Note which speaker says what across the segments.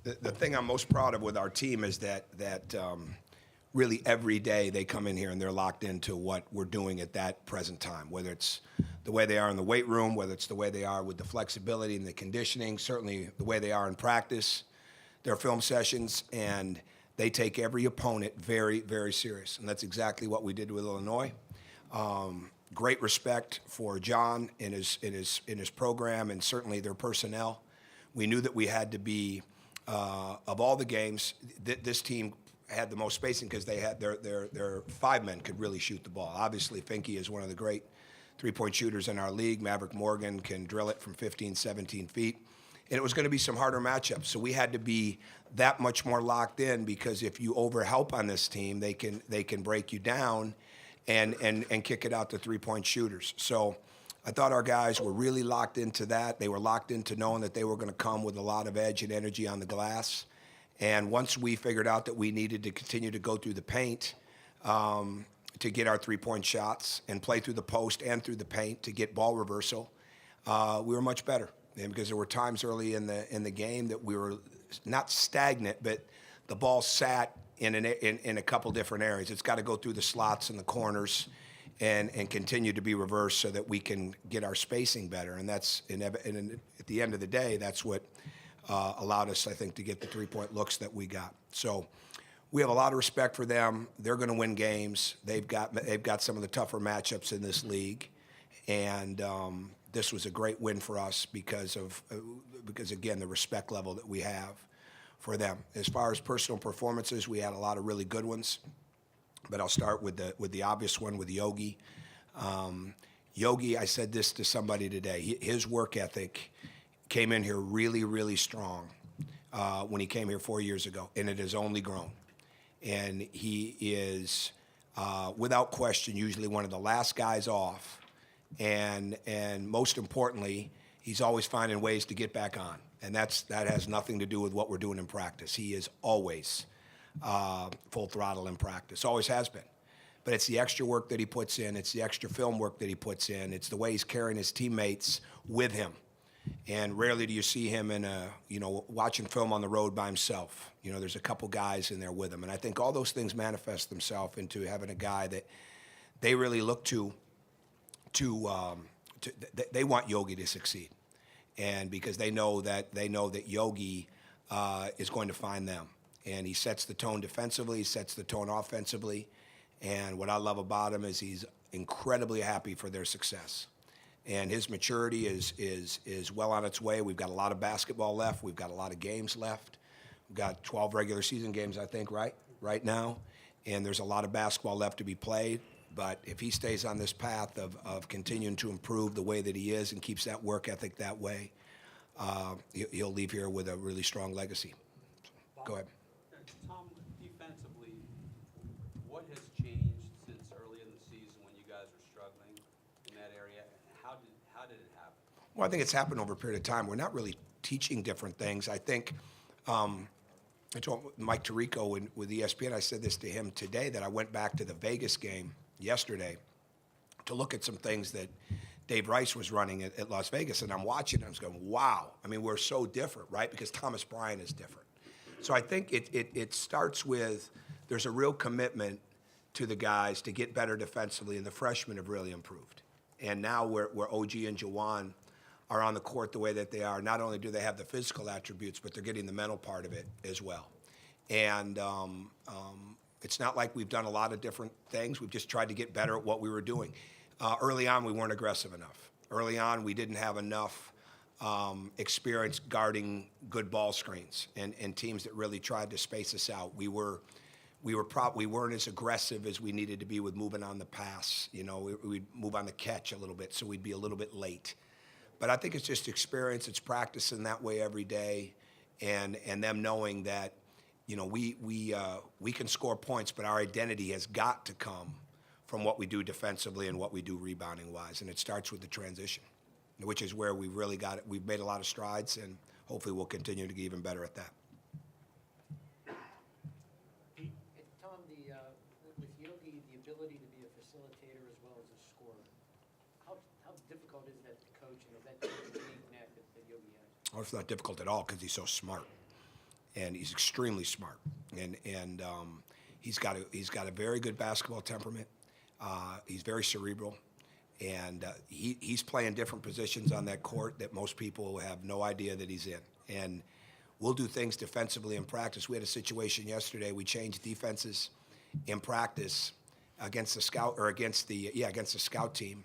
Speaker 1: The thing I'm most proud of with our team is that really every day they come in here and they're locked into what we're doing at that present time, whether it's the way they are in the weight room, whether it's the way they are with the flexibility and the conditioning, certainly the way they are in practice, their film sessions, and they take every opponent very, very serious. And that's exactly what we did with Illinois. Great respect for John in his program and certainly their personnel. We knew that we had to be, of all the games, this team had the most spacing because they had their five men could really shoot the ball. Obviously, Finke is one of the great three-point shooters in our league. Maverick Morgan can drill it from 15, 17 feet. And it was going to be some harder matchups. So we had to be that much more locked in because if you overhelp on this team, they can break you down and kick it out to three-point shooters. So I thought our guys were really locked into that. They were locked into knowing that they were going to come with a lot of edge and energy on the glass. And once we figured out that we needed to continue to go through the paint to get our three-point shots and play through the post and through the paint to get ball reversal, we were much better. And because there were times early in the game that we were not stagnant, but the ball sat in a couple different areas. It's got to go through the slots and the corners and continue to be reversed so that we can get our spacing better. And that's and at the end of the day, that's what allowed us, I think, to get the three-point looks that we got. So we have a lot of respect for them. They're going to win games. They've got some of the tougher matchups in this league, and this was a great win for us because again, the respect level that we have for them. As far as personal performances, we had a lot of really good ones, but I'll start with the obvious one with Yogi. Yogi, I said this to somebody today. His work ethic came in here really, really strong when he came here 4 years ago, and it has only grown. And he is, without question, usually one of the last guys off. And most importantly, he's always finding ways to get back on. And that has nothing to do with what we're doing in practice. He is always full throttle in practice, always has been. But it's the extra work that he puts in. It's the extra film work that he puts in. It's the way he's carrying his teammates with him. And rarely do you see him watching film on the road by himself. There's a couple guys in there with him. And I think all those things manifest themselves into having a guy that they really look to they want Yogi to succeed. And because they know that Yogi is going to find them. And he sets the tone defensively, he sets the tone offensively. And what I love about him is he's incredibly happy for their success. And his maturity is well on its way. We've got a lot of basketball left. We've got a lot of games left. We've got 12 regular season games, I think, right now. And there's a lot of basketball left to be played. But if he stays on this path of continuing to improve the way that he is and keeps that work ethic that way, he'll leave here with a really strong legacy. Go ahead.
Speaker 2: Tom, defensively, what has changed since early in the season when you guys were struggling in that area? How did it happen?
Speaker 1: Well, I think it's happened over a period of time. We're not really teaching different things. I think I told Mike Tirico with ESPN, I said this to him today, that I went back to the Vegas game yesterday to look at some things that Dave Rice was running at Las Vegas, and I'm watching and I was going, wow. I mean, we're so different, right? Because Thomas Bryant is different. So I think it starts with there's a real commitment to the guys to get better defensively, and the freshmen have really improved. And now where OG and Jawan are on the court the way that they are, not only do they have the physical attributes, but they're getting the mental part of it as well. And it's not like we've done a lot of different things. We've just tried to get better at what we were doing. Early on, we weren't aggressive enough. Early on, we didn't have enough experience guarding good ball screens and teams that really tried to space us out. We weren't as aggressive as we needed to be with moving on the pass. We'd move on the catch a little bit, so we'd be a little bit late. But I think it's just experience. It's practicing that way every day, and them knowing that, we can score points, but our identity has got to come from what we do defensively and what we do rebounding-wise, and it starts with the transition, which is where we've really got it. We've made a lot of strides, and hopefully we'll continue to get even better at that.
Speaker 3: Tom, with Yogi, the ability to be a facilitator as well as a scorer, how difficult is that to coach, and is that unique knack that Yogi has?
Speaker 1: Oh, it's not difficult at all because he's so smart. and he's extremely smart. And he's got a very good basketball temperament. He's very cerebral, and he's playing different positions on that court that most people have no idea that he's in. And we'll do things defensively in practice. We had a situation yesterday. We changed defenses in practice against the scout team,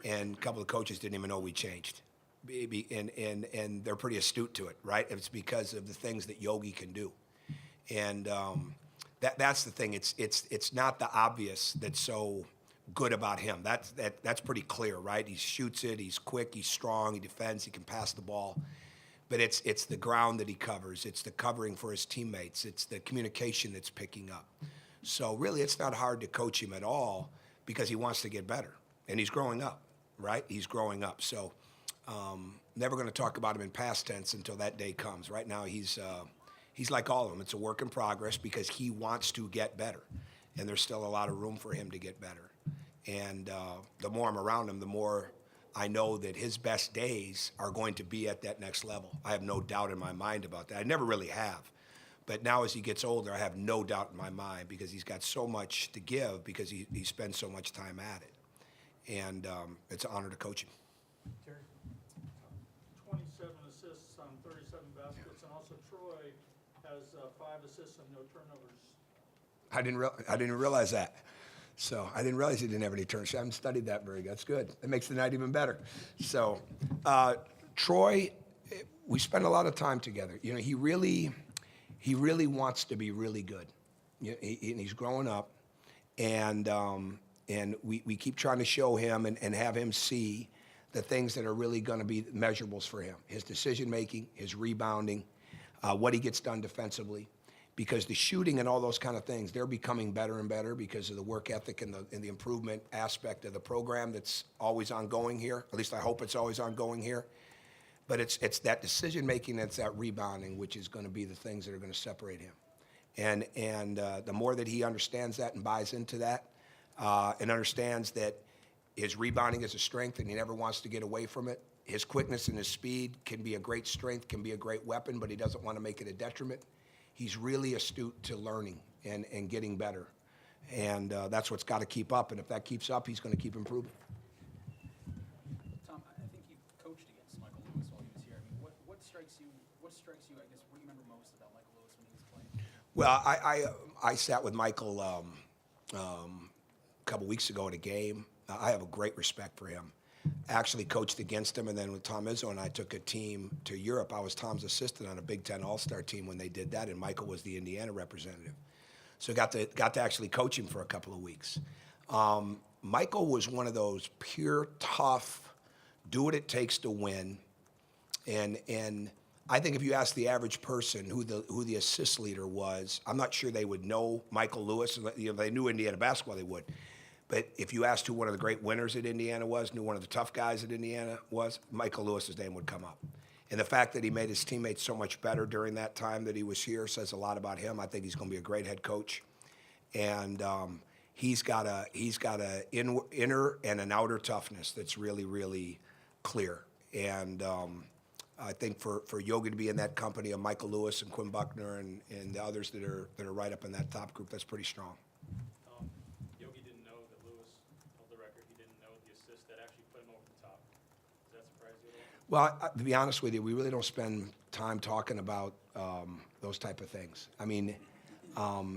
Speaker 1: and a couple of coaches didn't even know we changed. And they're pretty astute to it, right? It's because of the things that Yogi can do, and that's the thing. It's not the obvious that's so good about him. That's pretty clear, right? He shoots it. He's quick. He's strong. He defends. He can pass the ball. But it's the ground that he covers. It's the covering for his teammates. It's the communication that's picking up. So really, it's not hard to coach him at all because he wants to get better, and he's growing up, right? He's growing up. So never going to talk about him in past tense until that day comes. Right now, he's like all of them. It's a work in progress because he wants to get better, and there's still a lot of room for him to get better. And the more I'm around him, the more I know that his best days are going to be at that next level. I have no doubt in my mind about that. I never really have. But now as he gets older, I have no doubt in my mind because he's got so much to give because he spends so much time at it. And it's an honor to coach him.
Speaker 4: Terry? 27 assists on 37 baskets, and also Troy has 5 assists and no turnovers.
Speaker 1: I didn't realize that. So I didn't realize he didn't have any turns. I haven't studied that very good. That's good. That makes the night even better. So Troy, we spend a lot of time together. You know, he really wants to be really good. You know, he's growing up, and we keep trying to show him and have him see the things that are really going to be measurables for him. His decision-making, his rebounding, what he gets done defensively. Because the shooting and all those kind of things, they're becoming better and better because of the work ethic and the improvement aspect of the program that's always ongoing here. At least I hope it's always ongoing here. But it's that decision-making, it's that rebounding, which is going to be the things that are going to separate him. And the more that he understands that and buys into that and understands that his rebounding is a strength and he never wants to get away from it, his quickness and his speed can be a great strength, can be a great weapon, but he doesn't want to make it a detriment. He's really astute to learning and getting better. And that's what's got to keep up. And if that keeps up, he's going to keep improving.
Speaker 5: Tom, I think you coached against Michael Lewis while he was here. I mean, what strikes you, I guess, what do you remember most about Michael Lewis when he was playing?
Speaker 1: Well, I sat with Michael a couple weeks ago at a game. I have a great respect for him. Actually coached against him, and then with Tom Izzo and I took a team to Europe. I was Tom's assistant on a Big Ten All-Star team when they did that, and Michael was the Indiana representative. So got to actually coach him for a couple of weeks. Michael was one of those pure, tough, do what it takes to win. And I think if you ask the average person who the assist leader was, I'm not sure they would know Michael Lewis. You know, if they knew Indiana basketball, they would. But if you asked who one of the great winners at Indiana was, knew one of the tough guys at Indiana was, Michael Lewis's name would come up. And the fact that he made his teammates so much better during that time that he was here says a lot about him. I think he's going to be a great head coach. And he's got a inner and an outer toughness that's really, really clear. And I think for Yogi to be in that company of Michael Lewis and Quinn Buckner and the others that are right up in that top group, that's pretty strong.
Speaker 4: Yogi didn't know that Lewis held the record. He didn't know the assist that actually put him over the top. Does that surprise you at all?
Speaker 1: Well, to be honest with you, we really don't spend time talking about those type of things. I mean,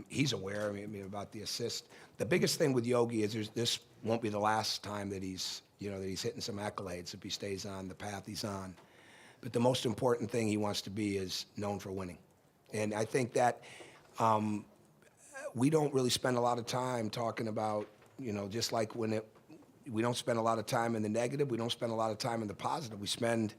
Speaker 1: he's aware about the assist. The biggest thing with Yogi is this won't be the last time that he's hitting some accolades if he stays on the path he's on. But the most important thing he wants to be is known for winning. And I think that we don't really spend a lot of time talking about, just like we don't spend a lot of time in the negative, we don't spend a lot of time in the positive. We spend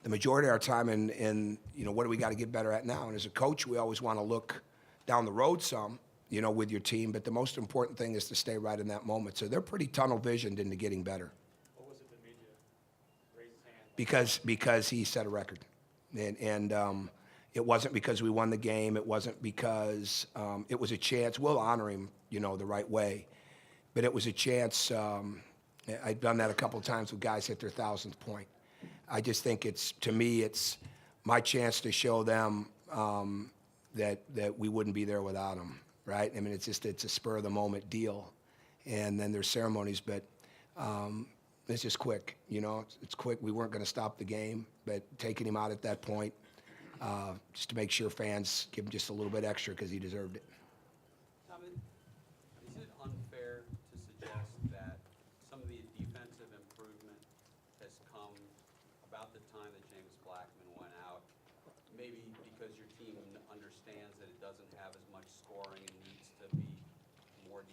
Speaker 1: the majority of our time in what do we got to get better at now? And as a coach, we always want to look down the road some, with your team, but the most important thing is to stay right in that moment. So they're pretty tunnel visioned into getting better.
Speaker 4: What was it that made you raise his hand?
Speaker 1: Because he set a record. And it wasn't because we won the game. It wasn't because it was a chance. We'll honor him, the right way. But it was a chance. I've done that a couple of times with guys hit their 1,000th point. I just think to me, it's my chance to show them that we wouldn't be there without him, right? I mean, it's a spur of the moment deal, and then there's ceremonies, but it's just quick, it's quick. We weren't going to stop the game, but taking him out at that point, just to make sure fans give him just a little bit extra because he deserved it.
Speaker 2: Tom, is it unfair to suggest that some of the defensive improvement has come about the time that James Blackman went out? Maybe because your team understands that it doesn't have as much scoring and needs to be more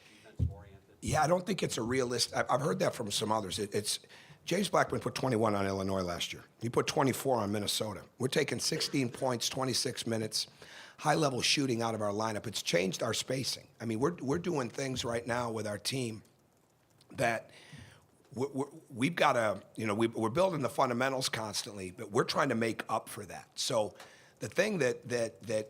Speaker 2: defense-oriented?
Speaker 1: Yeah, I don't think it's a realist. I've heard that from some others. It's James Blackman put 21 on Illinois last year. He put 24 on Minnesota. We're taking 16 points, 26 minutes, high-level shooting out of our lineup. It's changed our spacing. I mean, we're doing things right now with our team that we've got to, we're building the fundamentals constantly, but we're trying to make up for that. So the thing that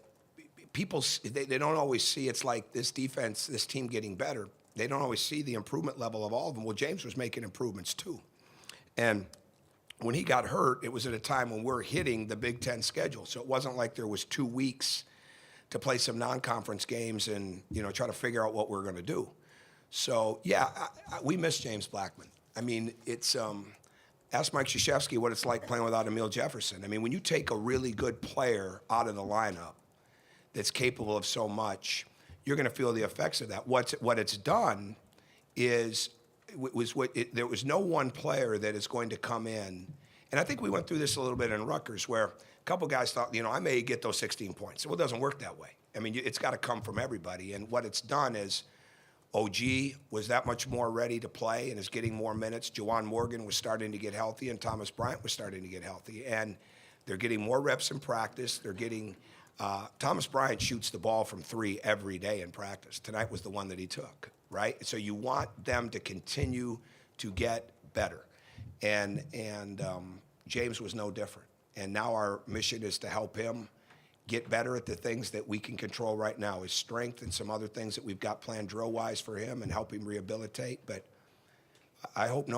Speaker 1: people, they don't always see, it's like this defense, this team getting better. They don't always see the improvement level of all of them. Well, James was making improvements too. And when he got hurt, it was at a time when we're hitting the Big Ten schedule. So it wasn't like there was 2 weeks to play some non-conference games and, try to figure out what we're going to do. So, yeah, we miss James Blackman. I mean, it's ask Mike Krzyzewski what it's like playing without Emil Jefferson. I mean, when you take a really good player out of the lineup that's capable of so much, you're going to feel the effects of that. What it's done is there was no one player that is going to come in, and I think we went through this a little bit in Rutgers where a couple guys thought, I may get those 16 points. Well, it doesn't work that way. I mean, it's got to come from everybody, and what it's done is OG was that much more ready to play and is getting more minutes. Juwan Morgan was starting to get healthy, and Thomas Bryant was starting to get healthy, and they're getting more reps in practice. They're getting Thomas Bryant shoots the ball from 3 every day in practice. Tonight was the one that he took, right? So you want them to continue to get better. And James was no different. And now our mission is to help him get better at the things that we can control right now, his strength and some other things that we've got planned drill-wise for him and help him rehabilitate. But I hope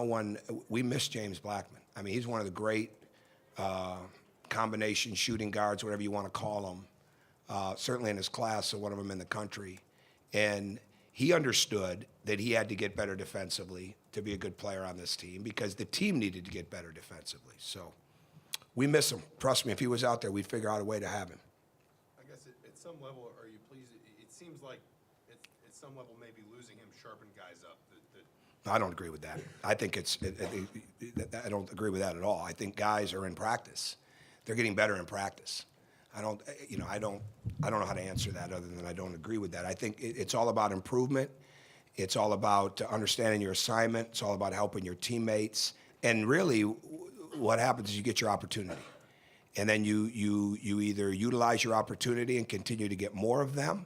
Speaker 1: we miss James Blackman. I mean, he's one of the great combination shooting guards, whatever you want to call them, certainly in his class, so one of them in the country. And he understood that he had to get better defensively to be a good player on this team because the team needed to get better defensively. So we miss him. Trust me, if he was out there, we'd figure out a way to have him.
Speaker 6: I guess at some level, are you pleased? It seems like at some level maybe losing him sharpened guys up.
Speaker 1: I don't agree with that. I think I don't agree with that at all. I think guys are in practice. They're getting better in practice. I don't know how to answer that other than I don't agree with that. I think it's all about improvement. It's all about understanding your assignment. It's all about helping your teammates. And really, what happens is you get your opportunity. And then you either utilize your opportunity and continue to get more of them,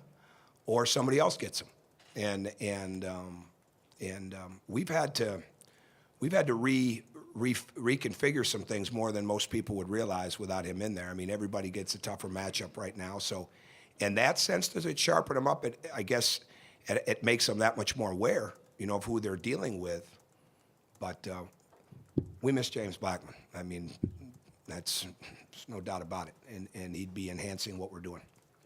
Speaker 1: or somebody else gets them. And we've had to reconfigure some things more than most people would realize without him in there. I mean, everybody gets a tougher matchup right now. So in that sense, does it sharpen them up? I guess it makes them that much more aware, of who they're dealing with. But we miss James Blackman. I mean, there's no doubt about it. And he'd be enhancing what we're doing.